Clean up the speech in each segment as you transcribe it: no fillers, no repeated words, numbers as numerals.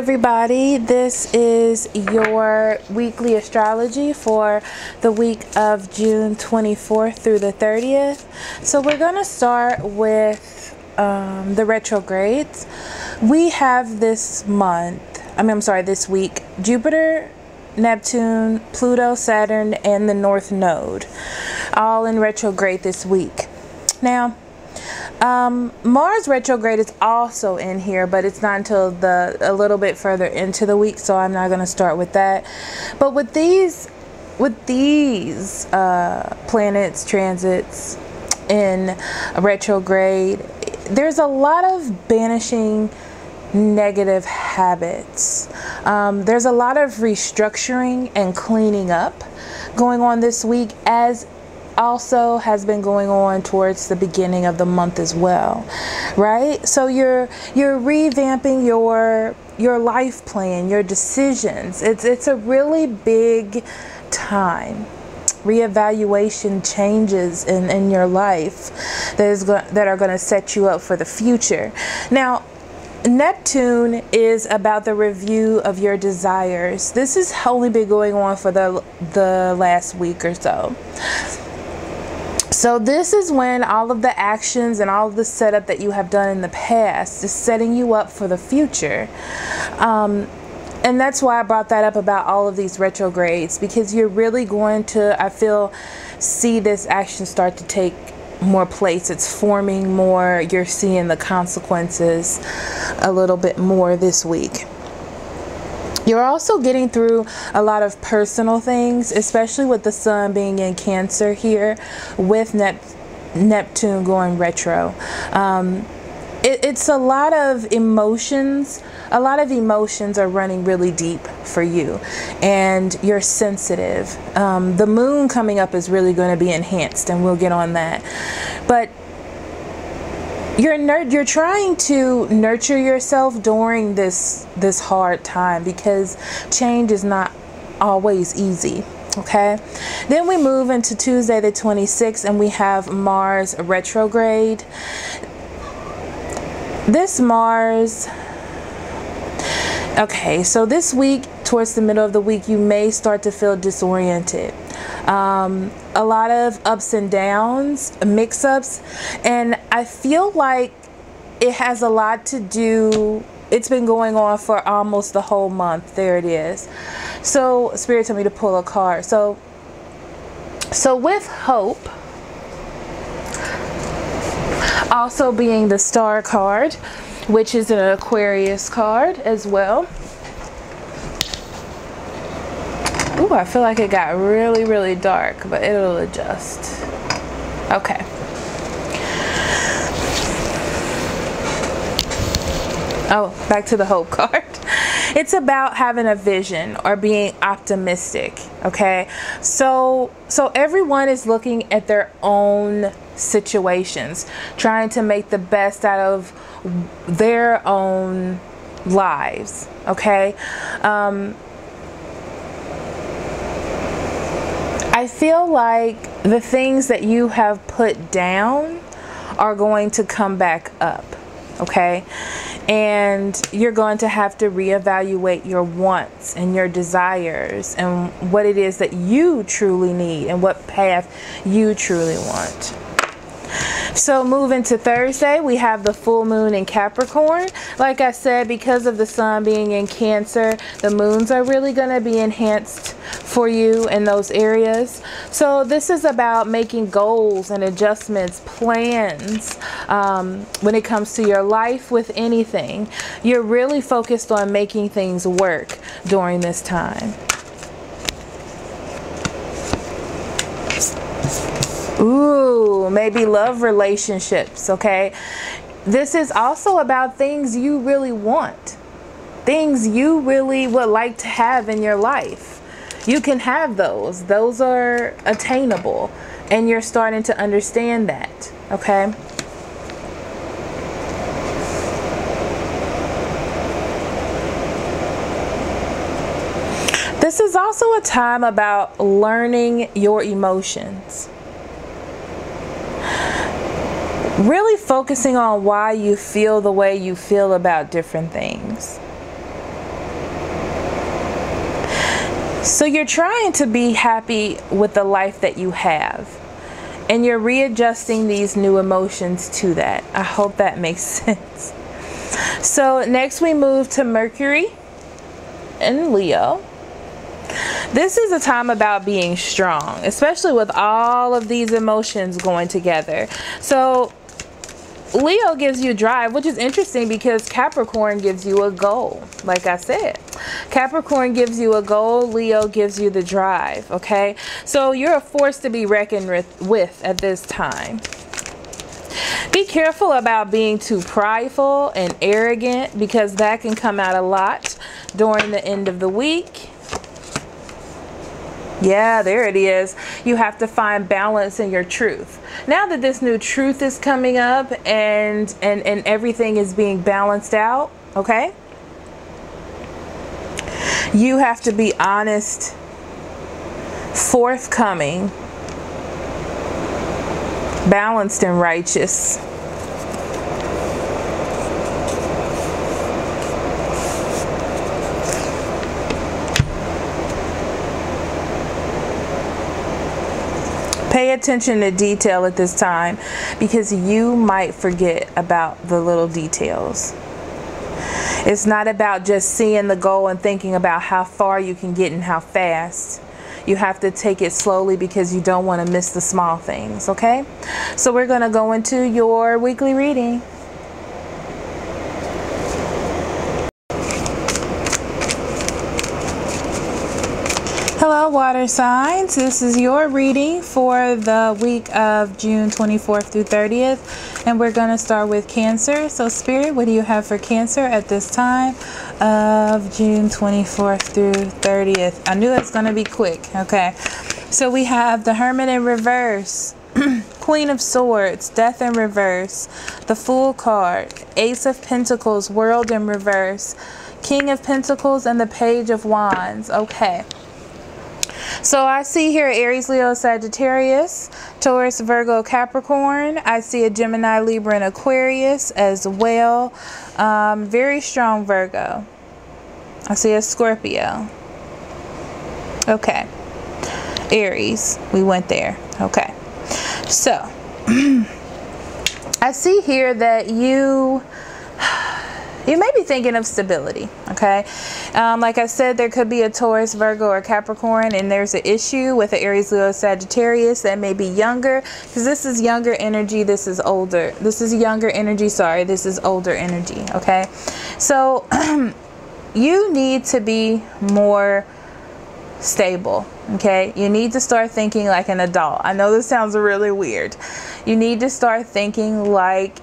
everybody, this is your weekly astrology for the week of June 24th through the 30th. So we're going to start with the retrogrades. We have this week, Jupiter, Neptune, Pluto, Saturn, and the North Node, all in retrograde this week. Now, Mars retrograde is also in here, but it's not until a little bit further into the week, so I'm not going to start with that. But with these planets transits in retrograde, there's a lot of banishing negative habits. There's a lot of restructuring and cleaning up going on this week, as also has been going on towards the beginning of the month as well, right? So you're revamping your life plan, your decisions. It's a really big time. Reevaluation changes in your life that are going to set you up for the future. Now, Neptune is about the review of your desires. This has only been going on for the last week or so. So this is when all of the actions and all of the setup that you have done in the past is setting you up for the future. And that's why I brought that up about all of these retrogrades, because you're really going to, I feel, see this action start to take more place. It's forming more. You're seeing the consequences a little bit more this week. You're also getting through a lot of personal things, especially with the sun being in Cancer here with Neptune going retro. It's a lot of emotions. A lot of emotions are running really deep for you, and you're sensitive. The moon coming up is really going to be enhanced, and we'll get on that. But you're trying to nurture yourself during this hard time, because change is not always easy. Okay, then we move into Tuesday the 26th, and we have Mars retrograde. This Mars, okay, so this week, towards the middle of the week, you may start to feel disoriented. A lot of ups and downs, mix-ups, and I feel like it has a lot to do. It's been going on for almost the whole month. There it is. So Spirit told me to pull a card. So with hope also being the star card, which is an Aquarius card as well. Ooh, I feel like it got really, really dark, but it'll adjust. Okay. Oh, back to the hope card. It's about having a vision or being optimistic, okay? So everyone is looking at their own situations, trying to make the best out of their own lives, okay? I feel like the things that you have put down are going to come back up, okay? And you're going to have to reevaluate your wants and your desires and what it is that you truly need and what path you truly want. So moving to Thursday, we have the full moon in Capricorn. Like I said, because of the sun being in Cancer, the moons are really going to be enhanced for you in those areas. So this is about making goals and adjustments, plans when it comes to your life with anything. You're really focused on making things work during this time. Ooh, maybe love relationships, okay? This is also about things you really want, things you really would like to have in your life. You can have those. Those are attainable, and you're starting to understand that, okay? This is also a time about learning your emotions. Really focusing on why you feel the way you feel about different things. So you're trying to be happy with the life that you have, and you're readjusting these new emotions to that. I hope that makes sense. So next we move to Mercury in Leo. This is a time about being strong, especially with all of these emotions going together. So Leo gives you drive, which is interesting because Capricorn gives you a goal. Like I said, Capricorn gives you a goal, Leo gives you the drive, okay? So you're a force to be reckoned with at this time. Be careful about being too prideful and arrogant, because that can come out a lot during the end of the week. Yeah, there it is. You have to find balance in your truth. Now that this new truth is coming up and everything is being balanced out, okay? You have to be honest, forthcoming, balanced, and righteous. Pay attention to detail at this time, because you might forget about the little details. It's not about just seeing the goal and thinking about how far you can get and how fast. You have to take it slowly because you don't want to miss the small things, okay? So we're going to go into your weekly reading. Hello, water signs. This is your reading for the week of June 24th through 30th. And we're going to start with Cancer. So Spirit, what do you have for Cancer at this time of June 24th through 30th? I knew it's going to be quick. Okay. So we have the Hermit in reverse, Queen of Swords, Death in reverse, the Fool card, Ace of Pentacles, World in reverse, King of Pentacles, and the Page of Wands. Okay. So I see here Aries, Leo, Sagittarius, Taurus, Virgo, Capricorn. I see a Gemini, Libra, and Aquarius as well. Very strong Virgo. I see a Scorpio. Okay. Aries. We went there. Okay. So I see here that you may be thinking of stability, okay? Like I said, there could be a Taurus, Virgo, or Capricorn, and there's an issue with the Aries, Leo, Sagittarius that may be younger, because this is younger energy, this is older. This is younger energy, sorry, this is older energy, okay? So you need to be more stable, okay? You need to start thinking like an adult. I know this sounds really weird. You need to start thinking like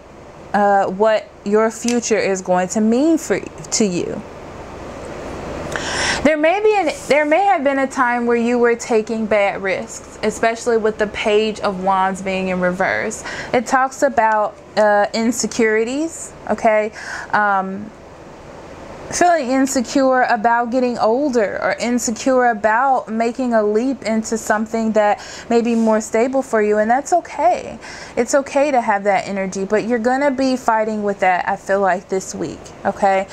what your future is going to mean to you. There may have been a time where you were taking bad risks, especially with the Page of Wands being in reverse. It talks about insecurities, okay? Feeling insecure about getting older, or insecure about making a leap into something that may be more stable for you, and that's okay. It's okay to have that energy, but you're gonna be fighting with that, I feel like, this week, okay?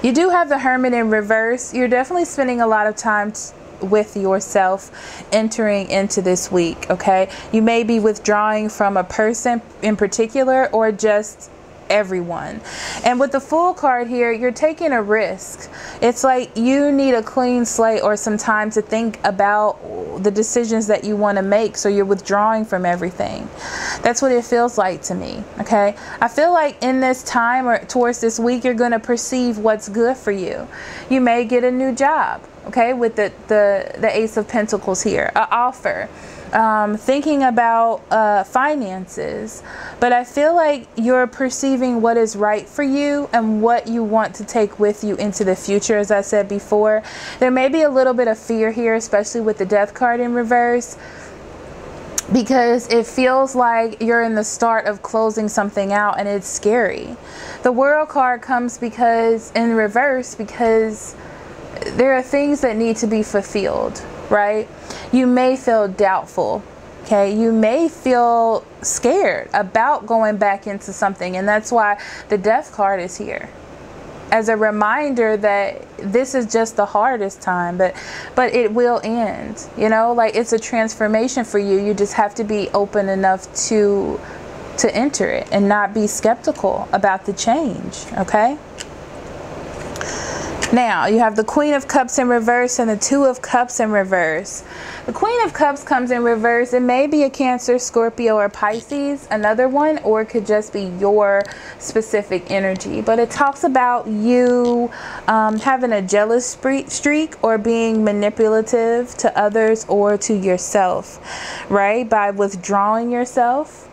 You do have the Hermit in reverse. You're definitely spending a lot of time with yourself entering into this week, okay? You may be withdrawing from a person in particular, or just everyone. And with the Fool card here, you're taking a risk. It's like you need a clean slate or some time to think about the decisions that you want to make, so you're withdrawing from everything. That's what it feels like to me, okay? I feel like in this time, or towards this week, you're going to perceive what's good for you. You may get a new job, okay, with the Ace of Pentacles here, an offer. Thinking about finances, but I feel like you're perceiving what is right for you and what you want to take with you into the future. As I said before, there may be a little bit of fear here, especially with the Death card in reverse, because it feels like you're in the start of closing something out, and it's scary. The World card comes in reverse because there are things that need to be fulfilled, right? You may feel doubtful, okay? You may feel scared about going back into something, and that's why the Death card is here. as a reminder that this is just the hardest time, but it will end. You know, like, it's a transformation for you. You just have to be open enough to enter it and not be skeptical about the change. Okay. Now, you have the Queen of Cups in reverse and the Two of Cups in reverse. The Queen of Cups comes in reverse. It may be a Cancer, Scorpio, or Pisces, another one, or it could just be your specific energy. But it talks about you having a jealous streak or being manipulative to others or to yourself, right? By withdrawing yourself.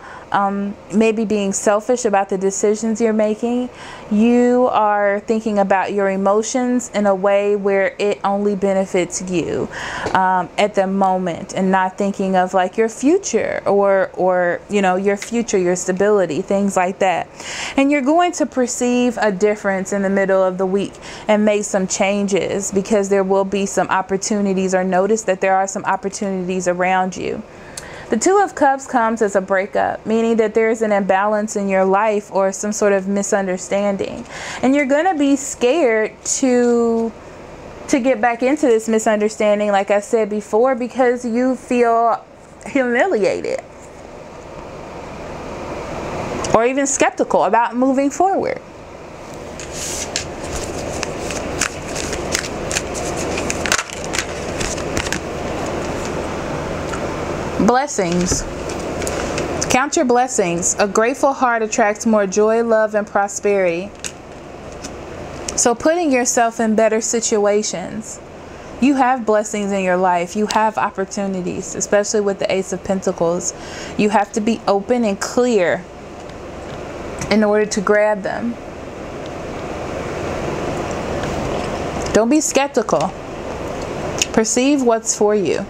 Maybe being selfish about the decisions you're making. You are thinking about your emotions in a way where it only benefits you at the moment, and not thinking of like your future or you know, your future, your stability, things like that. And you're going to perceive a difference in the middle of the week and make some changes, because there will be some opportunities, or notice that there are some opportunities around you. The Two of Cups comes as a breakup, meaning that there's an imbalance in your life or some sort of misunderstanding. And you're going to be scared to get back into this misunderstanding, like I said before, because you feel humiliated or even skeptical about moving forward. Blessings. Count your blessings. A grateful heart attracts more joy, love, and prosperity. So putting yourself in better situations. You have blessings in your life. You have opportunities, especially with the Ace of Pentacles. You have to be open and clear in order to grab them. Don't be skeptical. Perceive what's for you.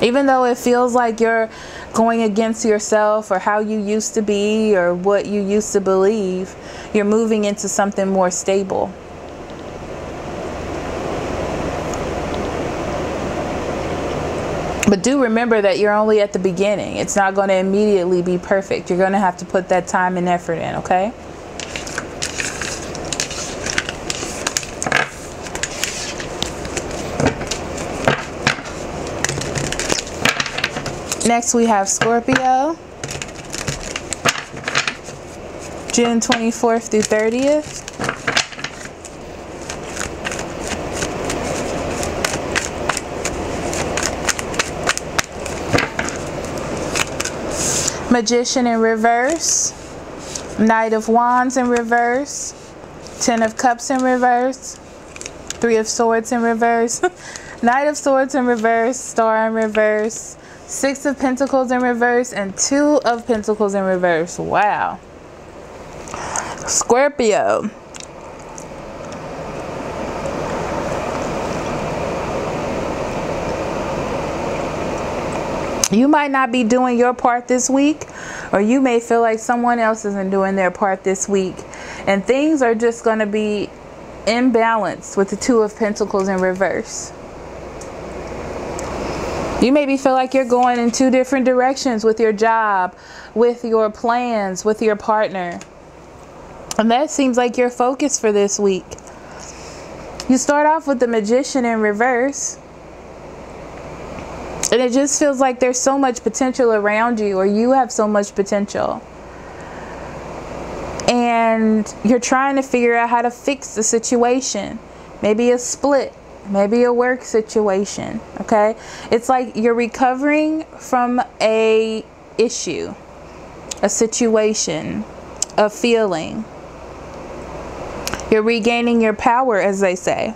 Even though it feels like you're going against yourself or how you used to be or what you used to believe, you're moving into something more stable. But do remember that you're only at the beginning. It's not going to immediately be perfect. You're going to have to put that time and effort in, okay? Next we have Scorpio, June 24th through 30th. Magician in reverse, Knight of Wands in reverse, Ten of Cups in reverse, Three of Swords in reverse, Knight of Swords in reverse, Star in reverse, Six of Pentacles in reverse, and Two of Pentacles in reverse. Wow. Scorpio. You might not be doing your part this week, or you may feel like someone else isn't doing their part this week. And things are just going to be imbalanced with the Two of Pentacles in reverse. You maybe feel like you're going in two different directions with your job, with your plans, with your partner. And that seems like your focus for this week. You start off with the Magician in reverse. And it just feels like there's so much potential around you, or you have so much potential. And you're trying to figure out how to fix the situation. Maybe a split. Maybe a work situation, okay? It's like you're recovering from a issue, a situation, a feeling. You're regaining your power, as they say.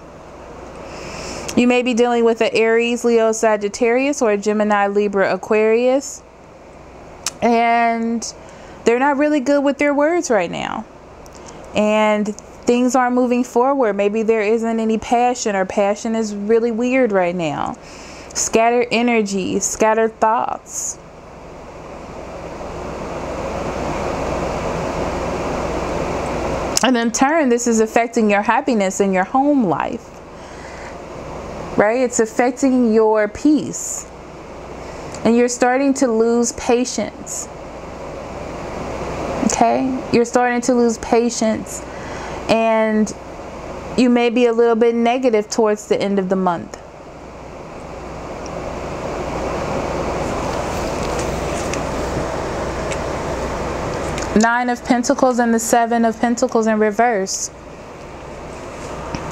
You may be dealing with an Aries, Leo, Sagittarius, or a Gemini, Libra, Aquarius. And they're not really good with their words right now. And things aren't moving forward. Maybe there isn't any passion, or passion is really weird right now. Scattered energy, scattered thoughts. And in turn, this is affecting your happiness in your home life. Right? It's affecting your peace. And you're starting to lose patience. Okay? You're starting to lose patience And you may be a little bit negative towards the end of the month. Nine of Pentacles and the Seven of Pentacles in reverse.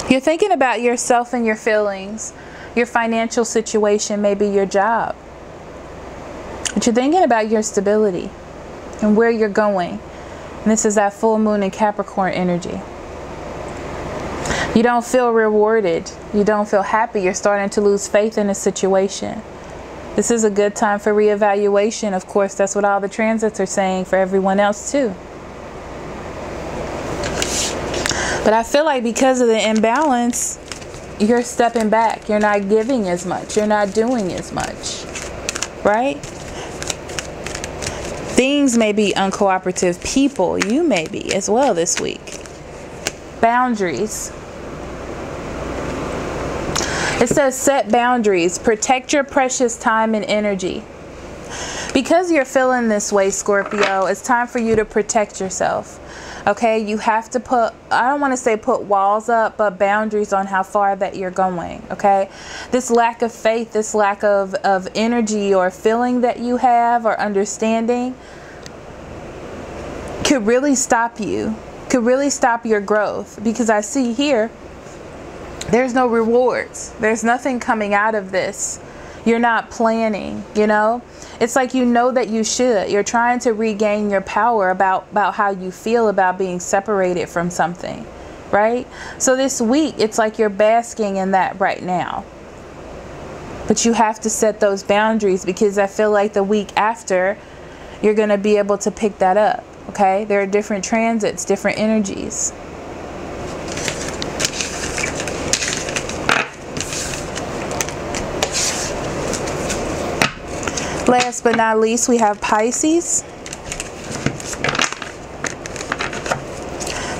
You're thinking about yourself and your feelings, your financial situation, maybe your job. But you're thinking about your stability and where you're going. And this is that full moon in Capricorn energy. You don't feel rewarded. You don't feel happy. You're starting to lose faith in a situation. This is a good time for reevaluation. Of course, that's what all the transits are saying for everyone else too. But I feel like because of the imbalance, you're stepping back. You're not giving as much. You're not doing as much. Right? Things may be uncooperative. People, you may be as well this week. Boundaries. It says set boundaries. Protect your precious time and energy. Because you're feeling this way, Scorpio, it's time for you to protect yourself. Okay, you have to put, I don't want to say put walls up, but boundaries on how far that you're going. Okay, this lack of faith, this lack of energy or feeling that you have or understanding could really stop you, could really stop your growth. Because I see here, there's no rewards. There's nothing coming out of this. You're not planning, you know. It's like you know that you should. You're trying to regain your power about how you feel about being separated from something, right? So this week, it's like you're basking in that right now. But you have to set those boundaries, because I feel like the week after, you're going to be able to pick that up, okay? There are different transits, different energies. Last but not least, we have Pisces.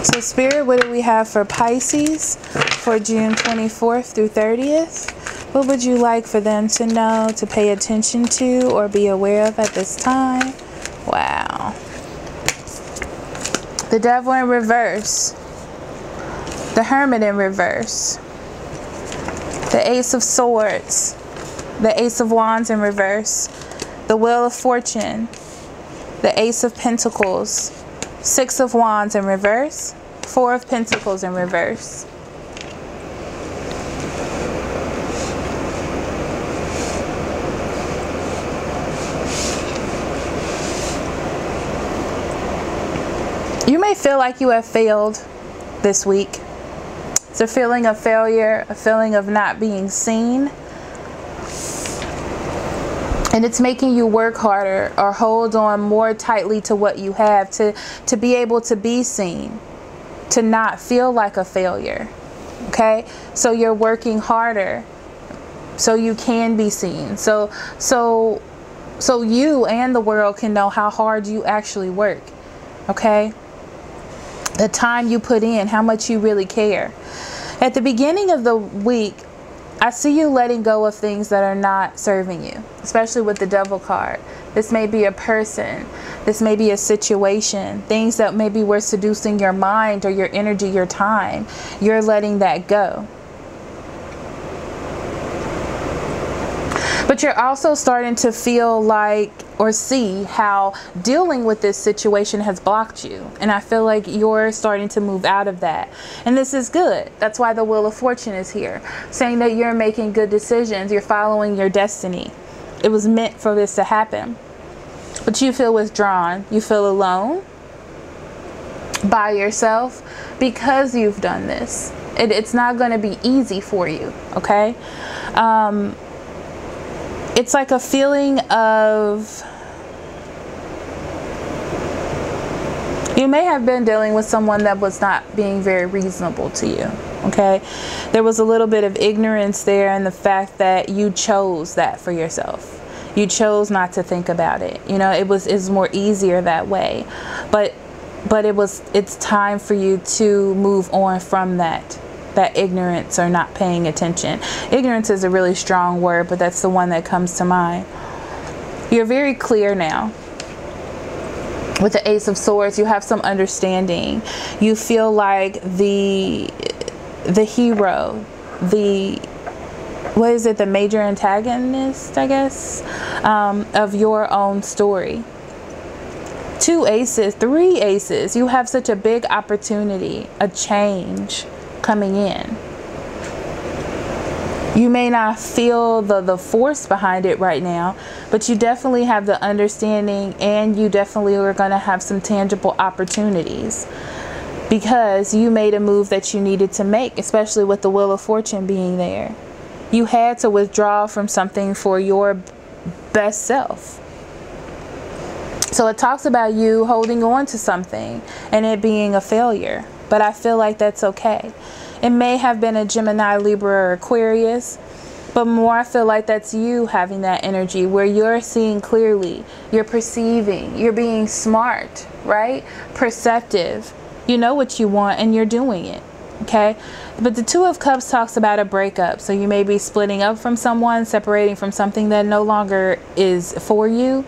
So Spirit, what do we have for Pisces for June 24th through 30th? What would you like for them to know, to pay attention to, or be aware of at this time? Wow. The Devil in reverse. The Hermit in reverse. The Ace of Swords. The Ace of Wands in reverse. The Wheel of Fortune, the Ace of Pentacles, Six of Wands in reverse, Four of Pentacles in reverse. You may feel like you have failed this week. It's a feeling of failure, a feeling of not being seen. And it's making you work harder or hold on more tightly to what you have to be able to be seen, to not feel like a failure. Okay? So you're working harder so you can be seen. So you and the world can know how hard you actually work. Okay? The time you put in, how much you really care. At the beginning of the week, I see you letting go of things that are not serving you, especially with the Devil card. This may be a person. This may be a situation. Things that maybe were seducing your mind or your energy, your time. You're letting that go. But you're also starting to feel like or see how dealing with this situation has blocked you. And I feel like you're starting to move out of that. And this is good. That's why the Wheel of Fortune is here, saying that you're making good decisions. You're following your destiny. It was meant for this to happen. But you feel withdrawn. You feel alone by yourself because you've done this. It's not going to be easy for you, okay? It's like a feeling of, you may have been dealing with someone that was not being very reasonable to you, okay? There was a little bit of ignorance there, and the fact that you chose that for yourself. You chose not to think about it. You know, it's more easier that way. But it's time for you to move on from that ignorance or not paying attention. Ignorance is a really strong word, but that's the one that comes to mind. You're very clear now. With the Ace of Swords, you have some understanding. You feel like the hero, what is it, the major antagonist, I guess, of your own story. 2 aces, 3 aces. You have such a big opportunity, a change coming in. You may not feel the force behind it right now, but you definitely have the understanding, and you definitely are going to have some tangible opportunities because you made a move that you needed to make, especially with the Wheel of Fortune being there. You had to withdraw from something for your best self. So it talks about you holding on to something and it being a failure, but I feel like that's okay. It may have been a Gemini, Libra, or Aquarius, but more I feel like that's you having that energy where you're seeing clearly, you're perceiving, you're being smart, right? Perceptive. You know what you want and you're doing it, okay? But the 2 of Cups talks about a breakup. So you may be splitting up from someone, separating from something that no longer is for you.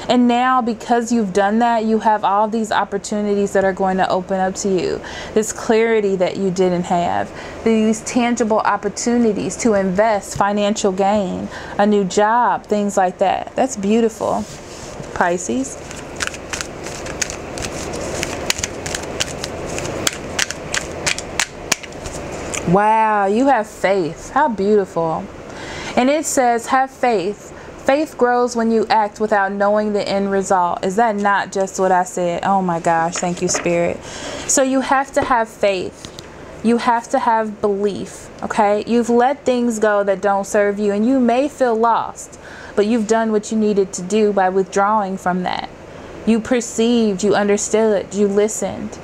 And now, because you've done that, you have all these opportunities that are going to open up to you. This clarity that you didn't have. These tangible opportunities to invest, financial gain, a new job, things like that. That's beautiful, Pisces. Wow, you have faith. How beautiful. And it says, have faith. Faith grows when you act without knowing the end result. Is that not just what I said? Oh my gosh, thank you, Spirit. So you have to have faith. You have to have belief, okay? You've let things go that don't serve you, and you may feel lost, but you've done what you needed to do by withdrawing from that. You perceived, you understood, you listened.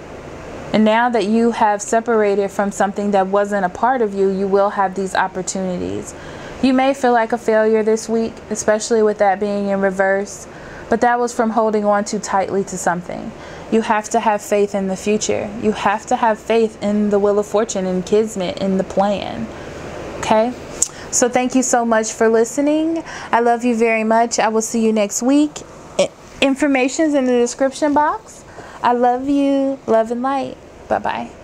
And now that you have separated from something that wasn't a part of you, you will have these opportunities. You may feel like a failure this week, especially with that being in reverse, but that was from holding on too tightly to something. You have to have faith in the future. You have to have faith in the Wheel of Fortune, in Kismet, in the plan. Okay? So thank you so much for listening. I love you very much. I will see you next week. Information's in the description box. I love you. Love and light. Bye-bye.